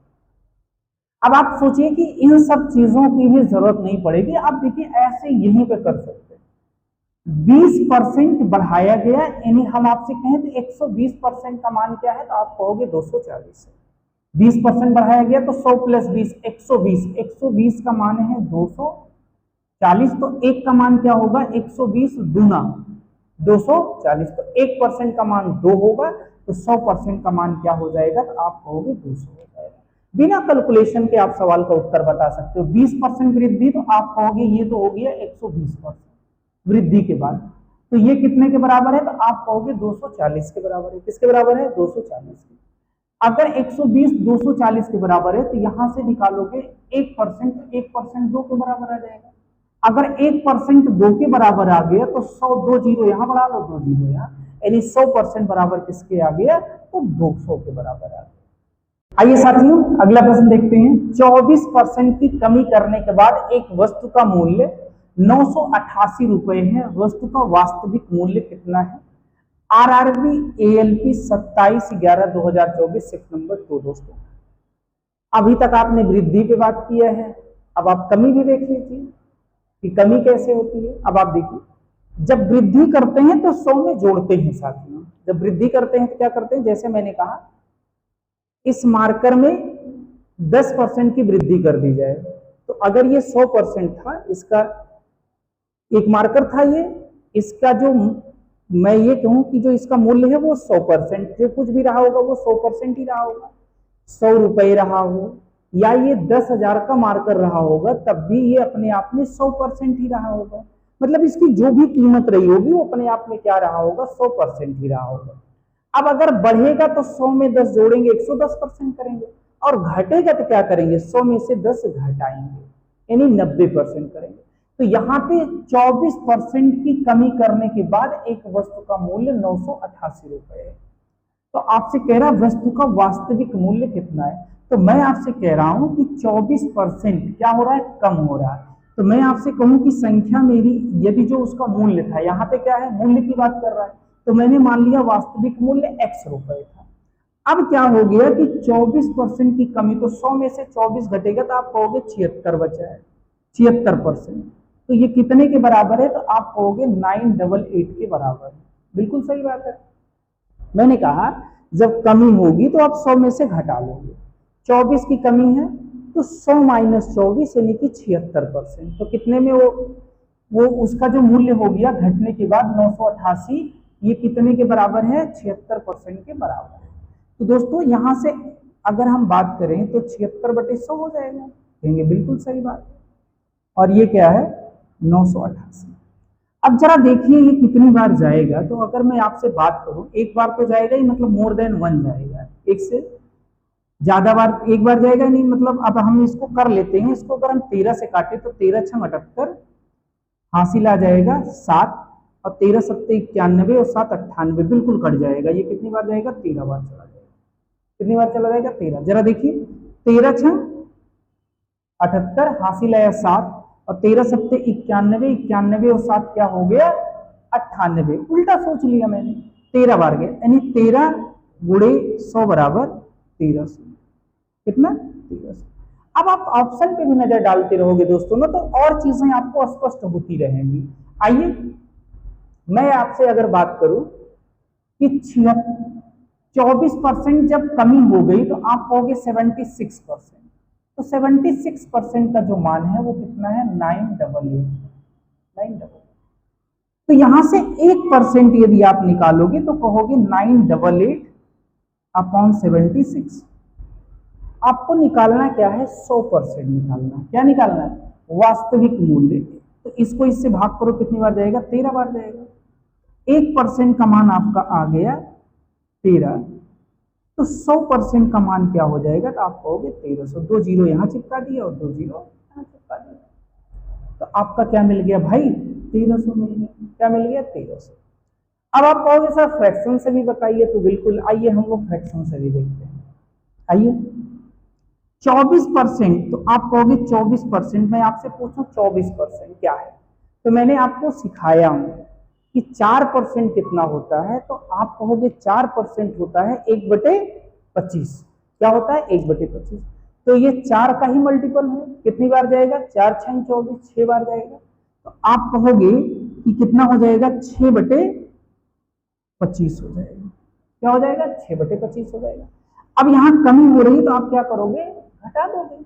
अब आप सोचिए कि इन सब चीजों की भी जरूरत नहीं पड़ेगी। आप देखिए ऐसे यहीं पे कर सकते हैं। 20% बढ़ाया गया, यानी हम आपसे कहें तो 120% का मान क्या है, तो आप कहोगे 240 है। 20% बढ़ाया गया तो 100 + 20 120, 120 का मान है 240। तो 1 का मान क्या होगा, 120 दूना 240। तो 1% का मान 2 होगा, तो 100% का मान क्या हो जाएगा, तो आप कहोगे 200 हो जाएगा। बिना कैलकुलेशन के आप सवाल का उत्तर बता सकते हो। 20% वृद्धि, तो आप कहोगे ये तो हो गया 120% वृद्धि के बाद। तो ये कितने के बराबर है, तो आप कहोगे 240 के बराबर है। किसके बराबर है, 240 के। अगर 120 240 के बराबर है, तो यहां से निकालोगे 1%, तो 1% 2 के बराबर आ जाएगा। अगर 1% 2 के बराबर आ गया, तो 100 2 जीरो यहां बढ़ा लो, 2 जीरो यहां, यानी 100% बराबर किसके आ गया, तो 200 के बराबर आ गया। आइए साथियों, अगला प्रश्न देखते हैं। 24% की कमी करने के बाद एक वस्तु का मूल्य 988 रुपए है। वस्तु का वास्तविक मूल्य कितना है। RRB ALP 27/11/2024 six number 2। दोस्तों अभी तक आपने वृद्धि पे बात किया है, अब आप कमी भी देख लीजिए कि कमी कैसे होती है। अब आप देखिए, जब वृद्धि करते हैं तो 100 में जोड़ते हैं साथियों। जब वृद्धि करते हैं तो क्या करते हैं, जैसे मैंने कहा इस मार्कर में 10% की वृद्धि कर दी जाए, तो अगर ये 100% था, इसका एक मार्कर था ये, इसका जो मैं ये कहूं कि जो इसका मूल्य है वो 100%, जो कुछ भी रहा होगा वो 100% ही रहा होगा। 100 रुपए रहा हो या ये 10,000 का मार्कर रहा होगा, तब भी ये अपने आप में 100% ही रहा होगा। मतलब इसकी जो भी कीमत रही होगी वो अपने आप में क्या रहा होगा, 100% ही रहा होगा। अब अगर बढ़ेगा तो 100 में 10 जोड़ेंगे 110% करेंगे, और घटेगा तो क्या करेंगे, 100 में से 10 घटाएंगे, यानी 90% करेंगे। तो यहाँ पे 24% की कमी करने के बाद एक वस्तु का मूल्य 988 रुपए है। तो आपसे कह रहा है वस्तु का वास्तविक मूल्य कितना है। तो मैं आपसे कह रहा हूं कि 24% क्या हो रहा है, कम हो रहा है। तो मैं आपसे कहूं कि संख्या मेरी, यदि जो उसका मूल्य था, यहाँ पे क्या है, मूल्य की बात कर रहा है, तो मैंने मान लिया वास्तविक मूल्य x रुपए था। अब क्या हो गया कि 24% की कमी, तो 100 में से 24 घटेगा तो आप कहोगे 76 बचा है, 76%। तो ये कितने के बराबर है, तो आप कहोगे 988 के बराबर है। बिल्कुल सही बात है। मैंने कहा जब कमी होगी तो आप 100 में से घटा लोगे। 24 की कमी है तो 100 - 24 यानी कि 76%। तो कितने में वो उसका जो मूल्य हो गया घटने के बाद 988, ये कितने के बराबर है, 76% के बराबर है। तो दोस्तों यहां से अगर हम बात करें तो 76/100 हो जाएगा, कहेंगे बिल्कुल सही बात। और ये क्या है, 988। अब जरा देखिए ये कितनी बार जाएगा। तो अगर मैं आपसे बात करूं, एक बार तो जाएगा ही, मतलब मोर देन 1 जाएगा, एक से ज्यादा बार एक बार जाएगा नहीं। मतलब अब हम इसको कर लेते हैं, इसको अगर हम 13 से काटे तो 13 × 78 हासिल आ जाएगा 7, और 13 × 7 91 और 7 98, बिल्कुल कट जाएगा। ये कितनी बार जाएगा, 13 बार चला जाएगा। कितनी बार चला जाएगा, 13। जरा देखिए 13 × 78 हासिल आया 7, और 13 × 7 91, 91 और 7 क्या हो गया, 98। उल्टा सोच लिया मैंने, 13 बार गया, यानी 13 × 100 बराबर 1300। कितना, 1300। अब आप ऑप्शन पे भी नजर डालते रहोगे दोस्तों ना, तो और चीजें आपको स्पष्ट होती रहेंगी। आइए मैं आपसे अगर बात करूं कि 24% जब कमी हो गई तो आप कहोगे 76%, तो 76% का जो मान है वो कितना है, 988। तो यहां से 1% यदि आप निकालोगे तो कहोगे 988 अपॉन 76। आपको निकालना क्या है, 100% निकालना। क्या निकालना है, वास्तविक मूल्य। तो इसको इससे भाग करो, कितनी बार जाएगा, 13 बार जाएगा। 1% का मान आपका आ गया 13, तो 100% का मान क्या हो जाएगा, तो आप कहोगे 1300। 2 जीरो यहां चिपका दिया और 2 जीरो यहां चिपका दिया, तो आपका क्या मिल गया भाई, 1300 मिल गया। क्या मिल गया, 1300। अब आप कहोगे सर फ्रैक्शन से भी बताइए, तो बिल्कुल, आइए हम लोग फ्रैक्शन से भी देखते हैं। आइए 24%, तो आप कहोगे 24%, मैं आपसे पूछूं 24% क्या है, तो मैंने आपको सिखाया हूं कि 4% कितना होता है, तो आप कहोगे 4% होता है 1/25। क्या होता है, 1/25। तो ये 4 का ही मल्टीपल है, कितनी बार जाएगा, 4 6 24, 6 बार जाएगा। तो आप कहोगे कि कितना हो जाएगा, 6/25 हो जाएगा। क्या हो जाएगा, 6/25 हो जाएगा। अब यहां कमी हो रही, तो आप क्या करोगे, घटा दोगे।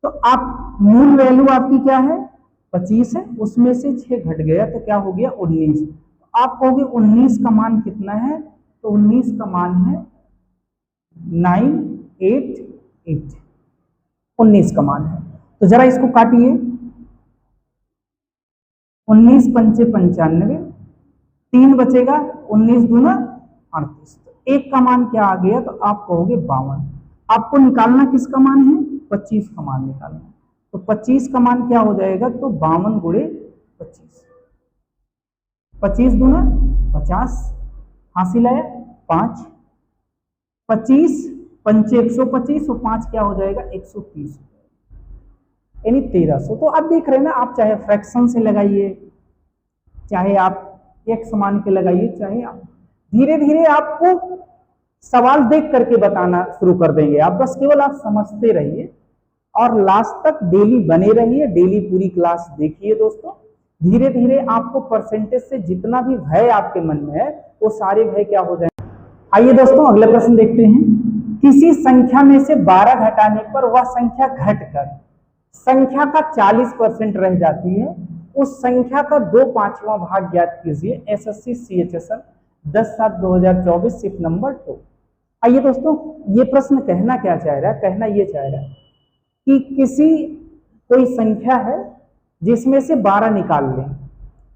तो आप मूल वैल्यू आपकी क्या है, 25 है, उसमें से 6 घट गया तो क्या हो गया, 19। आप कहोगे 19 का मान कितना है, तो 19 का मान है 988। 19 का मान है, तो जरा इसको काटिए। 19 पंचे 95, 3 बचेगा, 19 दूना 38। तो एक का मान क्या आ गया, तो आप कहोगे 52। आपको निकालना किसका मान है, 25 का मान निकालना। तो 25 का मान क्या हो जाएगा, तो 52 गुणे 25। 25 दूना 50, हासिल आया 5। 25 पंचे 125 और 5 क्या हो जाएगा, 130, यानी 1300। तो आप देख रहे हैं ना, आप चाहे फ्रैक्शन से लगाइए, चाहे आप एक समान के लगाइए, चाहे आप धीरे धीरे आपको सवाल देख करके बताना शुरू कर देंगे। आप बस केवल आप समझते रहिए और लास्ट तक डेली बने रहिए, डेली पूरी क्लास देखिए दोस्तों। धीरे धीरे आपको परसेंटेज से जितना भी भय आपके मन में है वो सारे भय क्या हो जाएंगे। आइए दोस्तों अगला प्रश्न देखते हैं। किसी संख्या में से 12 घटाने पर वह संख्या घटकर संख्या का 40% रह जाती है, उस संख्या का 2/5वां भाग ज्ञात कीजिए। SSC CHSL 10/7/2024 shift number 2। आइए दोस्तों, ये प्रश्न कहना क्या चाह रहा है, कहना ये चाह रहा है कि कोई संख्या है जिसमें से 12 निकाल लें,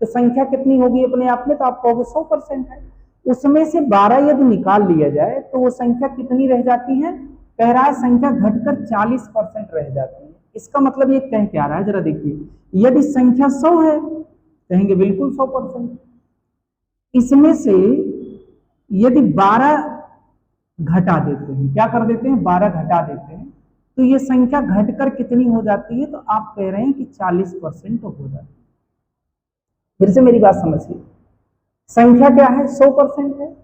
तो संख्या कितनी होगी अपने आप में, तो आप कहोगे 100% है। उसमें से 12 यदि निकाल लिया जाए तो वो संख्या कितनी रह जाती है, कह रहा है संख्या घटकर 40% रह जाती है। इसका मतलब ये कह क्या रहा है, जरा देखिए। यदि संख्या 100 है, कहेंगे बिल्कुल 100%। इसमें से यदि 12 घटा देते हैं, क्या कर देते हैं, 12 घटा देते हैं, तो ये संख्या घटकर कितनी हो जाती है, तो आप कह रहे हैं कि 40% हो जाती है। फिर से मेरी बात समझिए, संख्या क्या है, 100% है।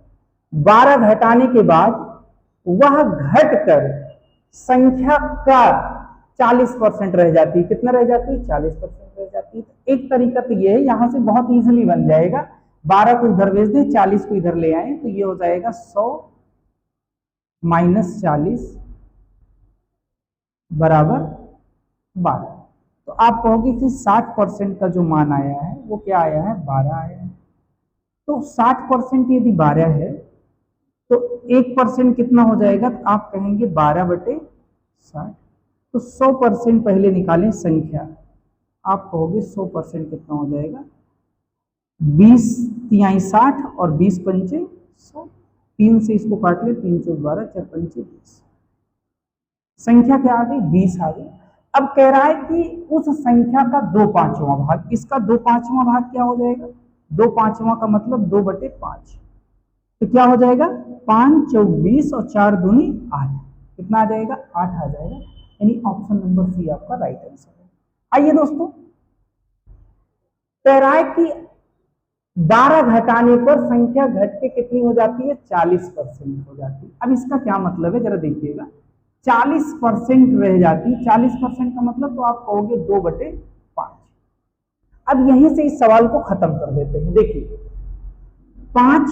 12 घटाने के बाद वह घटकर संख्या का 40% रह जाती है। कितना रह जाती है, 40% रह जाती है। तो एक तरीका तो ये है, यहां से बहुत इजीली बन जाएगा। 12 को इधर भेज दें, 40 को इधर ले आए, तो ये हो जाएगा 100 - 40 बराबर 12। तो आप कहोगे कि 60% का जो मान आया है वो क्या आया है, 12 आया है। तो 60% यदि 12 है तो 1% कितना हो जाएगा, तो आप कहेंगे 12/60। तो 100% पहले निकालें संख्या, आप कहोगे 100% कितना हो जाएगा, 20 तिहाई 60 और 20 पंचे 100। 3 से इसको काट ले, 3 चौक 12, 4 पंचे 20। संख्या क्या आ गई, 20 आ गई। अब कह रहा है कि उस संख्या का 2/5वां भाग, इसका 2/5वां भाग क्या हो जाएगा, 2/5वां का मतलब 2/5। तो क्या हो जाएगा, 5 चौक 20 और 4 दूनी 8। कितना आ जाएगा, 8 आ जाएगा। यानी ऑप्शन नंबर सी आपका राइट आंसर है। आइए दोस्तों, कह रहा है कि 12 घटाने पर संख्या घट के कितनी हो जाती है, 40% हो जाती है। अब इसका क्या मतलब है, जरा देखिएगा। 40% रह जाती, 40% का मतलब तो आप कहोगे 2/5। अब यहीं से इस सवाल को खत्म कर देते हैं। देखिए 5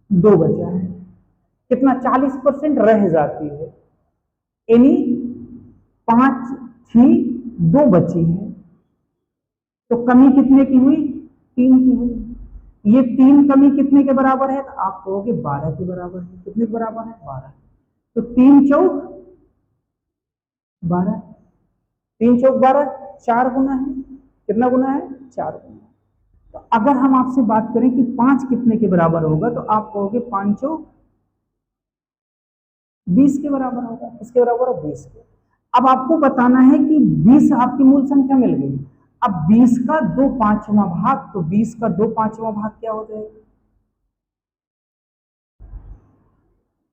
2 बचा है, कितना 40% रह जाती है, यानी 5 थी 2 बची है, तो कमी कितने की हुई? 3 की हुई। ये 3 कमी कितने के बराबर है? तो आप कहोगे 12 के बराबर है। कितने के बराबर है? 12। तो 3 चौक 12, 3 चौक 12, 4 गुना है। कितना गुना है? 4 गुना। तो अगर हम आपसे बात करें कि 5 कितने के बराबर होगा, तो आप कहोगे 5 चौक 20 के बराबर होगा। किसके बराबर है? 20 के। अब आपको बताना है कि 20 आपकी मूल संख्या मिल गई। अब 20 का 2/5वां भाग, तो 20 का 2/5वां भाग क्या हो जाएगा?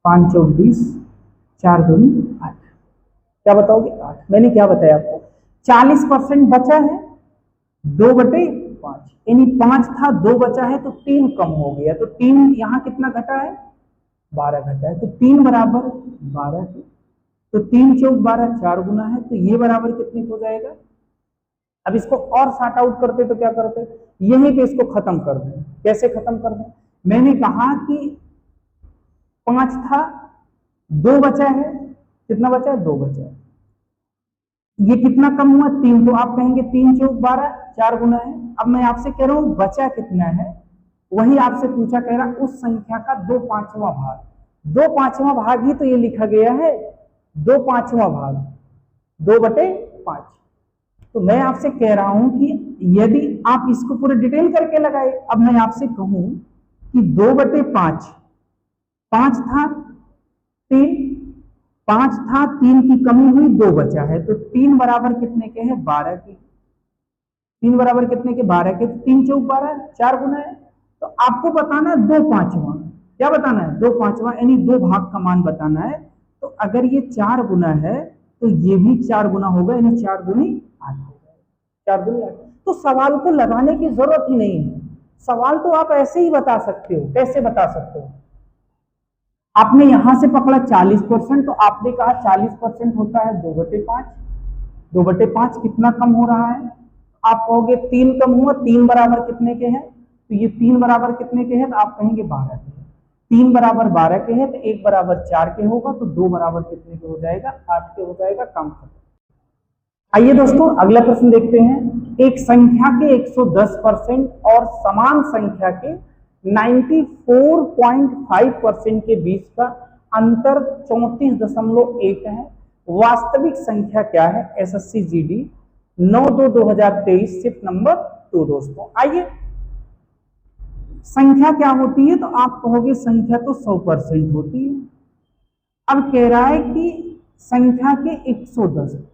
5 चौक 20, 4 दूनी 8। क्या बताओगे? 8। मैंने क्या बताया आपको? 40% बचा है 2/5, यानी 5 था 2 बचा है, तो 3 कम हो गया। तो 3 यहां कितना घटा है? 12 घटा है। तो 3 बराबर 12 के। तो 3 चौक 12, 4 गुना है, तो ये बराबर कितने हो जाएगा? अब इसको और सॉर्ट आउट करते तो क्या करते? यहीं पे इसको खत्म कर दें। कैसे खत्म कर दें? मैंने कहा कि 5 था 2 बचा है, कितना बचा है? 2 बचा है। ये कितना कम हुआ? 3। तो आप कहेंगे 3 चौक 12, 4 गुना है। अब मैं आपसे कह रहा हूं बचा कितना है, वही आपसे पूछा, कह रहा उस संख्या का 2/5वां भाग। 2/5वां भाग ही तो ये लिखा गया है, 2/5वां भाग 2/5। तो मैं आपसे कह रहा हूं कि यदि आप इसको पूरे डिटेल करके लगाए, अब मैं आपसे कहूं कि 2/5, 5 था 3, 5 था 3 की कमी हुई 2 बचा है, तो 3 बराबर कितने के हैं? 12 के। 3 बराबर कितने के? 12 के। तो 3 चौक 12, 4 गुना है। तो आपको बताना है 2/5वां। क्या बताना है? 2/5वां, यानी 2 भाग का मान बताना है। तो अगर ये 4 गुना है, तो ये भी 4 गुना होगा, यानी 4 दूनी 8 हो जाएगा। 4 दूनी 8। तो सवाल को लगाने की जरूरत ही नहीं है। सवाल तो आप ऐसे ही बता सकते हो। कैसे बता सकते हो? आपने यहां से पकड़ा 40%, तो आपने कहा 40% होता है 2/5। 2/5 कितना कम हो रहा है? आप कहोगे 3 कम हुआ। 3 बराबर कितने के हैं? तो ये 3 बराबर कितने के हैं? तो आप कहेंगे 12 के। 3 बराबर 12 के हैं, तो 1 बराबर 4 के होगा, तो 2 बराबर कितने के हो जाएगा? 8 के हो जाएगा। काम खत्म। आइए दोस्तों अगला प्रश्न देखते हैं। एक संख्या के 110% और समान संख्या के 94.5% के बीच का अंतर 34.1 है। वास्तविक संख्या क्या है? SSC GD 9/2/2023 shift number 2। दोस्तों आइए, संख्या क्या होती है? तो आप कहोगे संख्या तो 100% होती है। अब कह रहा है कि संख्या के 110%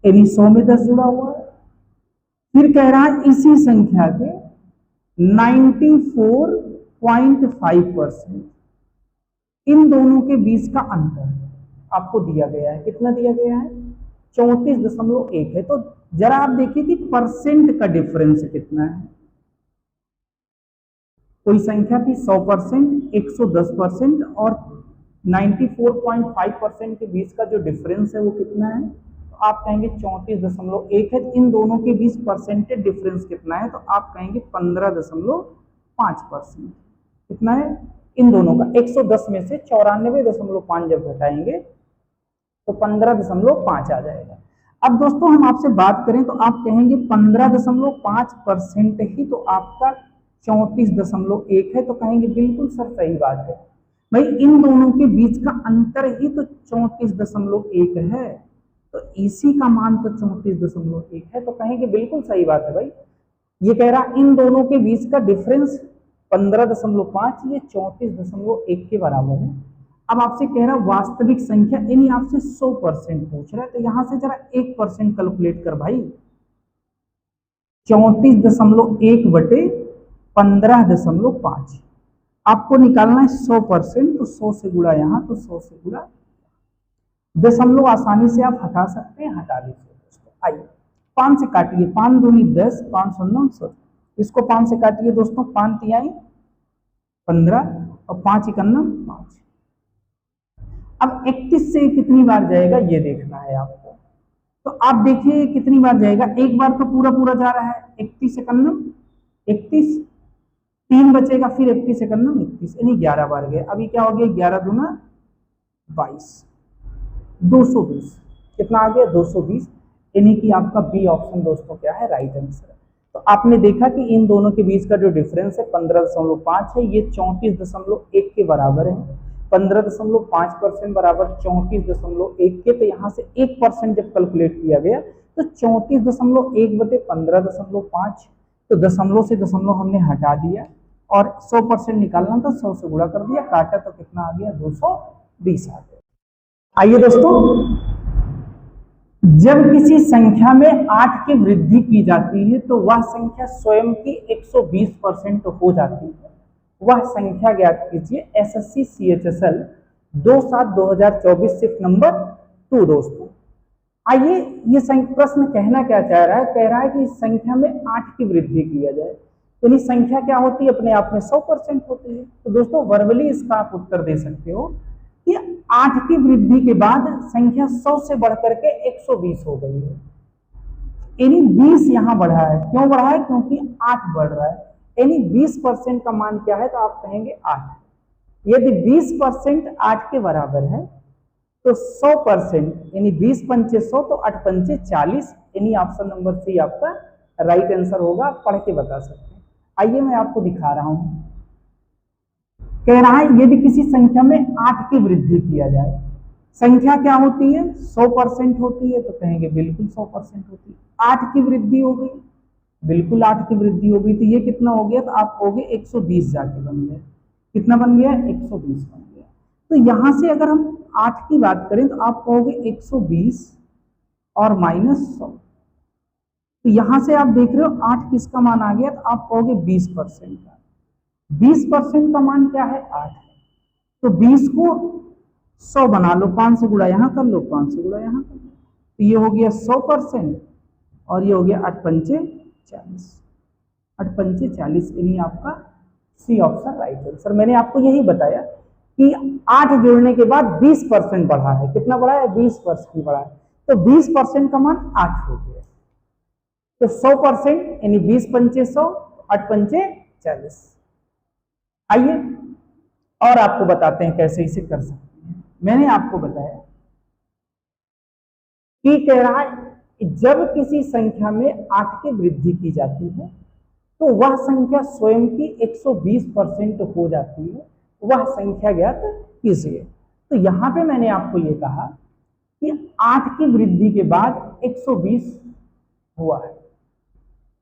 यानी 100 में 10 जुड़ा हुआ है। फिर कह रहा है इसी संख्या के 94.5%, इन दोनों के बीच का अंतर आपको दिया गया है। कितना दिया गया है? 34.1 है। तो जरा आप देखिए कि परसेंट का डिफरेंस कितना है। कोई संख्या थी 100%, 110% और 94.5% के बीच का जो डिफरेंस है वो कितना है? तो आप कहेंगे 34.1 है। इन दोनों के बीच परसेंटेज डिफरेंस कितना है? तो आप कहेंगे 15.5%। कितना है इन दोनों का? 110 में से 94.5 जब घटाएंगे तो 15.5 आ जाएगा। अब दोस्तों हम आपसे बात करें तो आप कहेंगे 15.5% ही तो आपका 34.1 है। तो कहेंगे बिल्कुल सर सही बात है भाई, इन दोनों के बीच का अंतर ही तो 34.1 है, तो इसी का मान तो 34.1 है। तो कहेंगे बिल्कुल सही बात है भाई। ये कह रहा इन दोनों के बीच का डिफरेंस 15.5, ये 34.1 के बराबर है। अब आपसे कह रहा वास्तविक संख्या, यानी आपसे 100% पूछ रहा है, तो यहां से जरा 1% कैलकुलेट कर भाई। 34.1/15.5 आपको निकालना है 100%, तो 100 से गुणा यहां, तो 100 से गुणा। दशमलव आसानी से आप हटा सकते हैं, हटा लीजिए दोस्तों। आइए 5 से काटिए, 5 दूनी 10, 5 9 100। इसको 5 से काटिए दोस्तों, 5 तिहाई 15, और 5 इकन्ना 5। अब 31 से कितनी बार जाएगा ये देखना है आपको। तो आप देखिए कितनी बार जाएगा, एक बार तो पूरा पूरा जा रहा है, 31 इकन्ना 31, 3 बचेगा, फिर 31 इकन्ना 31, यानी 11 बार गए। अभी क्या हो गया, 11 दूना 22, 220। कितना आ गया, 220, यानी कि आपका बी ऑप्शन दोस्तों क्या है, राइट आंसर है। तो आपने देखा कि इन दोनों के बीच का जो डिफरेंस है 15.5 है, ये 34.1 के बराबर है। 15.5% बराबर 34.1 के, तो यहाँ से 1% जब कैलकुलेट किया गया तो 34.1 बटे 15.5, तो दशमलव से दशमलव हमने हटा दिया और 100% निकालना था, 100 से गुणा कर दिया, काटा तो कितना आ गया, 220 आ गया। आइए दोस्तों, जब किसी संख्या में 8 की वृद्धि की जाती है तो वह संख्या स्वयं की 120% हो जाती है। वह संख्या ज्ञात कीजिए। एसएससी CHSL 2/7/2024 सिर्फ नंबर 2 दोस्तों। आइए, ये प्रश्न कहना क्या चाह रहा है, कह रहा है कि इस संख्या में 8 की वृद्धि किया जाए, तो ये संख्या क्या होती है, अपने आप में 100% होती है। तो दोस्तों वर्बली इसका आप उत्तर दे सकते हो कि 8 की वृद्धि के बाद संख्या 100 से बढ़कर के 120 हो गई है, यानी 20 यहां बढ़ा है। क्यों बढ़ा है, क्योंकि 8 बढ़ रहा है, यानी 20% का मान क्या है, तो आप कहेंगे 8। यदि 20% 8 के बराबर है तो 100% यानी 20 पंचे 100, तो 8 पंचे 40, यानी ऑप्शन नंबर सी आपका राइट आंसर होगा। आप पढ़ के बता सकते हैं। आइए मैं आपको दिखा रहा हूं। कह रहा है यदि किसी संख्या में 8 की वृद्धि किया जाए, संख्या क्या होती है, 100% होती है, तो कहेंगे बिल्कुल 100% होती है। 8 की वृद्धि हो गई, बिल्कुल 8 की वृद्धि हो गई, तो ये कितना हो गया, तो आप हो गए 120 जाके बन गया। कितना बन गया, 120 बन गया। तो यहां से अगर हम 8 की बात करें तो आप कहोगे 120 और -100, तो यहां से आप देख रहे हो 8 किसका मान आ गया, तो आप कहोगे 20% का। 20% का मान क्या है, 8 है, तो 20 को 100 बना लो, 5 से गुणा यहां कर लो, 5 से गुणा यहां कर लो, तो ये हो गया 100% और ये हो गया 8 पंचे 40, 8 पंचे 40, यानी आपका सी ऑप्शन राइट आंसर। मैंने आपको यही बताया कि 8 जोड़ने के बाद 20% बढ़ा है। कितना बढ़ा है, 20% बढ़ा है, तो 20% का मान 8 हो गया। तो 100% यानी 20 पंचे 100, 8 पंचे 40। आइए और आपको बताते हैं कैसे इसे कर सकते हैं। मैंने आपको बताया कि कह रहा है जब किसी संख्या में 8 की वृद्धि की जाती है तो वह संख्या स्वयं की 120% हो जाती है। वह संख्या ज्ञात कीजिए। तो यहां पे मैंने आपको यह कहा कि 8 की वृद्धि के बाद 120 हुआ है।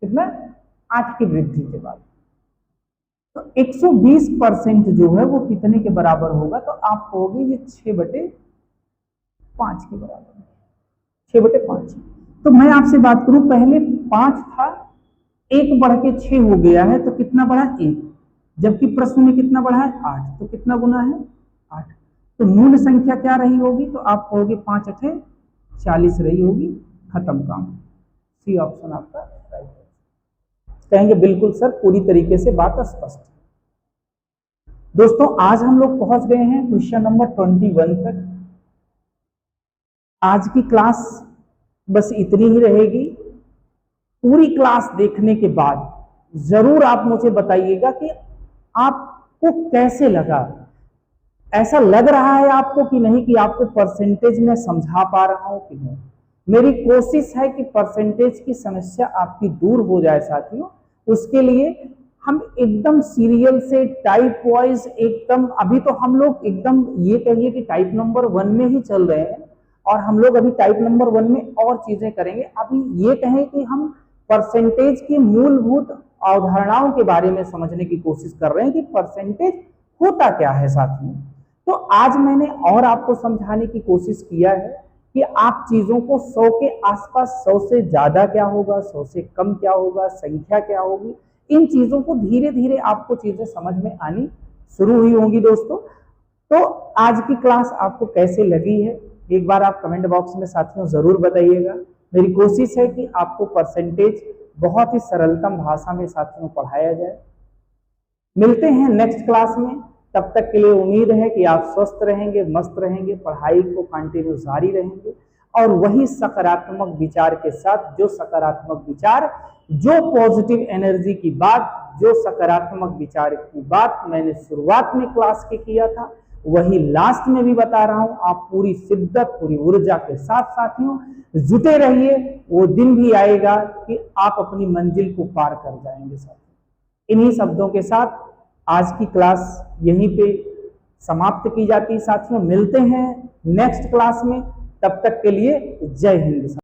कितना, 8 की वृद्धि के बाद, तो 120% जो है वो कितने के बराबर होगा, तो आप कहोगे ये 6/5 के बराबर है, 6/5। तो मैं आपसे बात करूं, पहले 5 था, 1 बढ़ के 6 हो गया है, तो कितना बढ़ा, 1, जबकि प्रश्न में कितना बढ़ा है, 8, तो कितना गुना है, 8। तो मूल संख्या क्या रही होगी, तो आप कहोगे 5 8 40 रही होगी, खत्म काम। सी ऑप्शन आपका राइट है। कहेंगे बिल्कुल सर, पूरी तरीके से बात स्पष्ट है। दोस्तों आज हम लोग पहुंच गए हैं क्वेश्चन नंबर 21 तक। आज की क्लास बस इतनी ही रहेगी। पूरी क्लास देखने के बाद जरूर आप मुझे बताइएगा कि आपको कैसे लगा। ऐसा लग रहा है आपको कि नहीं कि आपको परसेंटेज में समझा पा रहा हूं कि नहीं। मेरी कोशिश है कि परसेंटेज की समस्या आपकी दूर हो जाए साथियों। उसके लिए हम एकदम सीरियल से टाइप वाइज एकदम, अभी तो हम लोग एकदम ये कहिए कि टाइप नंबर 1 में ही चल रहे हैं और हम लोग अभी टाइप नंबर 1 में और चीजें करेंगे। अभी ये कहें कि हम परसेंटेज की मूलभूत अवधारणाओं के बारे में समझने की कोशिश कर रहे हैं कि परसेंटेज होता क्या है साथियों। तो आज मैंने और आपको समझाने की कोशिश किया है कि आप चीजों को 100 के आसपास, 100 से ज्यादा क्या होगा, 100 से कम क्या होगा, संख्या क्या होगी, इन चीजों को धीरे धीरे आपको चीजें समझ में आनी शुरू हुई होंगी दोस्तों। तो आज की क्लास आपको कैसे लगी है एक बार आप कमेंट बॉक्स में साथियों जरूर बताइएगा। मेरी कोशिश है कि आपको परसेंटेज बहुत ही सरलतम भाषा में साथियों पढ़ाया जाए। मिलते हैं नेक्स्ट क्लास में। तब तक के लिए उम्मीद है कि आप स्वस्थ रहेंगे, मस्त रहेंगे, पढ़ाई को कंटिन्यू जारी रहेंगे और वही सकारात्मक विचार के साथ, जो सकारात्मक विचार, जो पॉजिटिव एनर्जी की बात, जो सकारात्मक विचार की बात मैंने शुरुआत में क्लास के किया था, वही लास्ट में भी बता रहा हूं। आप पूरी शिद्दत, पूरी ऊर्जा के साथ साथियों जुटे रहिए। वो दिन भी आएगा कि आप अपनी मंजिल को पार कर जाएंगे साथियों। इन्हीं शब्दों के साथ आज की क्लास यहीं पे समाप्त की जाती है साथियों। मिलते हैं नेक्स्ट क्लास में, तब तक के लिए जय हिंद।